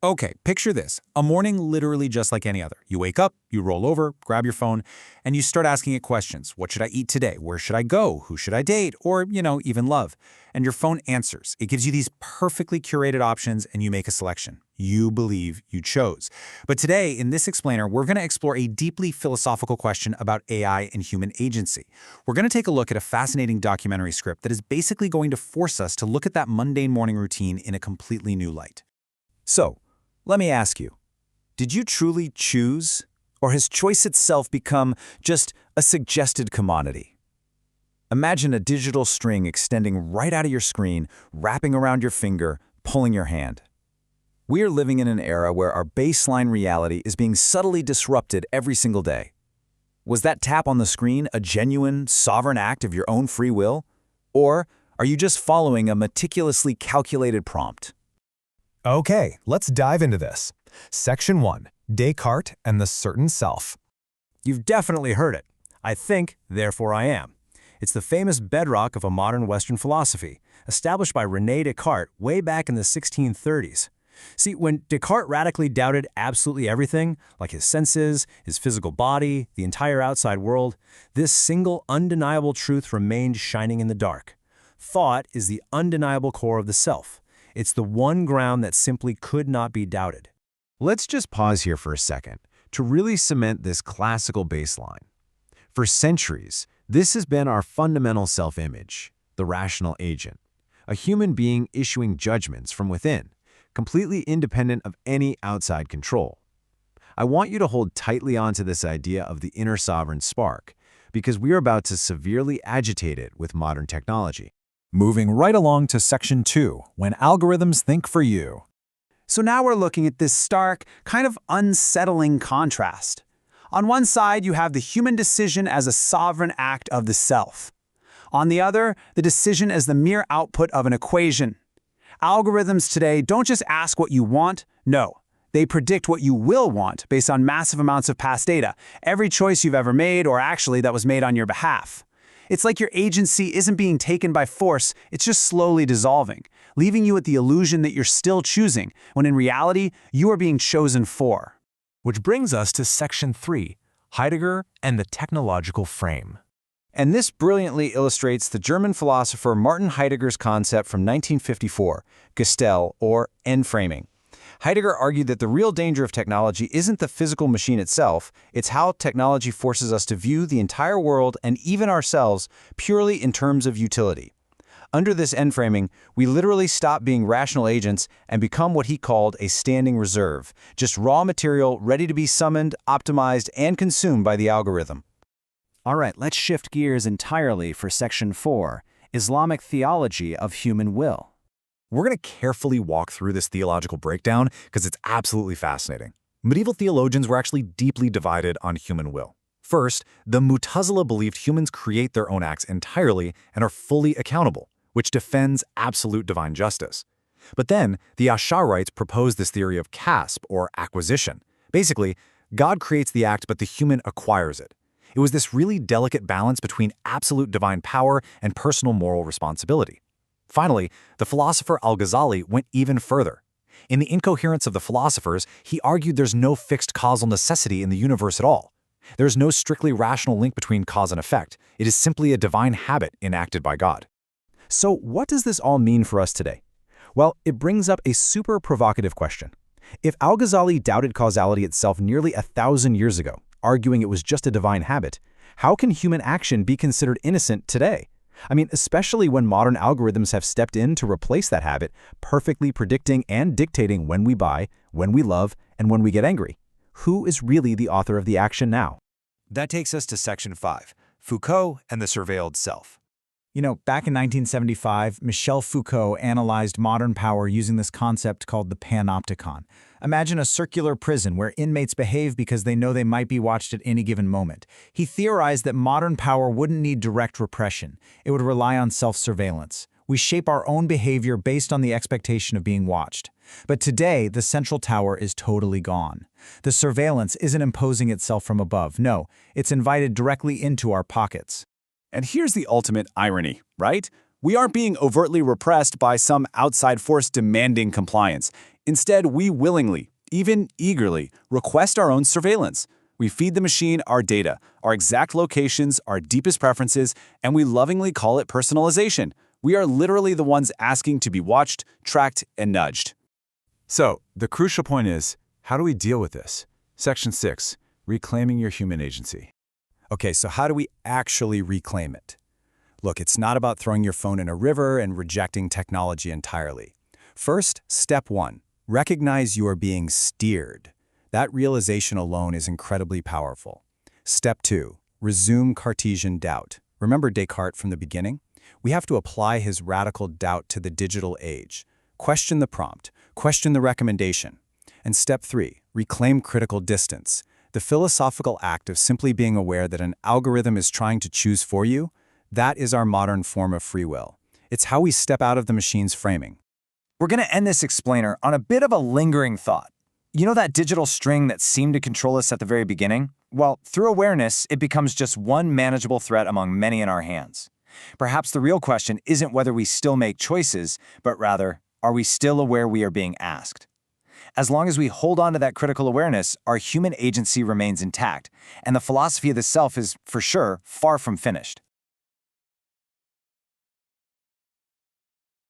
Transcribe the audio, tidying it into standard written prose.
Okay, picture this. A morning literally just like any other. You wake up, you roll over, grab your phone, and you start asking it questions. What should I eat today? Where should I go? Who should I date? Or, even love. And your phone answers. It gives you these perfectly curated options and you make a selection. You believe you chose. But today, in this explainer, we're going to explore a deeply philosophical question about AI and human agency. We're going to take a look at a fascinating documentary script that is basically going to force us to look at that mundane morning routine in a completely new light. So, let me ask you, did you truly choose, or has choice itself become just a suggested commodity? Imagine a digital string extending right out of your screen, wrapping around your finger, pulling your hand. We're living in an era where our baseline reality is being subtly disrupted every single day. Was that tap on the screen a genuine, sovereign act of your own free will? Or are you just following a meticulously calculated prompt? Okay, let's dive into this. Section 1. Descartes and the Certain Self. You've definitely heard it. I think, therefore I am. It's the famous bedrock of a modern Western philosophy, established by René Descartes way back in the 1630s. See, when Descartes radically doubted absolutely everything, like his senses, his physical body, the entire outside world, this single undeniable truth remained shining in the dark. Thought is the undeniable core of the self. It's the one ground that simply could not be doubted. Let's just pause here for a second to really cement this classical baseline. For centuries, this has been our fundamental self-image, the rational agent, a human being issuing judgments from within, completely independent of any outside control. I want you to hold tightly onto this idea of the inner sovereign spark, because we are about to severely agitate it with modern technology. Moving right along to Section 2, when algorithms think for you. So now we're looking at this stark, kind of unsettling contrast. On one side, you have the human decision as a sovereign act of the self. On the other, the decision as the mere output of an equation. Algorithms today don't just ask what you want, no. They predict what you will want based on massive amounts of past data, every choice you've ever made or actually that was made on your behalf. It's like your agency isn't being taken by force, it's just slowly dissolving, leaving you with the illusion that you're still choosing, when in reality, you are being chosen for. Which brings us to Section 3, Heidegger and the Technological Frame. And this brilliantly illustrates the German philosopher Martin Heidegger's concept from 1954, Gestell, or end-framing. Heidegger argued that the real danger of technology isn't the physical machine itself, it's how technology forces us to view the entire world and even ourselves purely in terms of utility. Under this end-framing, we literally stop being rational agents and become what he called a standing reserve, just raw material ready to be summoned, optimized, and consumed by the algorithm. All right, let's shift gears entirely for Section 4, Islamic theology of human will. We're going to carefully walk through this theological breakdown because it's absolutely fascinating. Medieval theologians were actually deeply divided on human will. First, the Mu'tazila believed humans create their own acts entirely and are fully accountable, which defends absolute divine justice. But then, the Ash'arites proposed this theory of kasb, or acquisition. Basically, God creates the act, but the human acquires it. It was this really delicate balance between absolute divine power and personal moral responsibility. Finally, the philosopher Al-Ghazali went even further. In The Incoherence of the Philosophers, he argued there's no fixed causal necessity in the universe at all. There's no strictly rational link between cause and effect. It is simply a divine habit enacted by God. So what does this all mean for us today? Well, it brings up a super provocative question. If Al-Ghazali doubted causality itself nearly 1,000 years ago, arguing it was just a divine habit, how can human action be considered innocent today? I mean, especially when modern algorithms have stepped in to replace that habit, perfectly predicting and dictating when we buy, when we love, and when we get angry. Who is really the author of the action now? That takes us to Section 5, Foucault and the Surveilled Self. Back in 1975, Michel Foucault analyzed modern power using this concept called the panopticon. Imagine a circular prison where inmates behave because they know they might be watched at any given moment. He theorized that modern power wouldn't need direct repression. It would rely on self-surveillance. We shape our own behavior based on the expectation of being watched. But today, the central tower is totally gone. The surveillance isn't imposing itself from above. No, it's invited directly into our pockets. And here's the ultimate irony, right? We aren't being overtly repressed by some outside force demanding compliance. Instead, we willingly, even eagerly, request our own surveillance. We feed the machine our data, our exact locations, our deepest preferences, and we lovingly call it personalization. We are literally the ones asking to be watched, tracked, and nudged. So, the crucial point is, how do we deal with this? Section 6, reclaiming your human agency. Okay, so how do we actually reclaim it? Look, it's not about throwing your phone in a river and rejecting technology entirely. First, step 1, recognize you are being steered. That realization alone is incredibly powerful. Step 2, resume Cartesian doubt. Remember Descartes from the beginning? We have to apply his radical doubt to the digital age. Question the prompt, question the recommendation. And step 3, reclaim critical distance. The philosophical act of simply being aware that an algorithm is trying to choose for you, that is our modern form of free will. It's how we step out of the machine's framing. We're going to end this explainer on a bit of a lingering thought. You know that digital string that seemed to control us at the very beginning? Well, through awareness, it becomes just one manageable threat among many in our hands. Perhaps the real question isn't whether we still make choices, but rather, are we still aware we are being asked? As long as we hold on to that critical awareness, our human agency remains intact, and the philosophy of the self is, for sure, far from finished.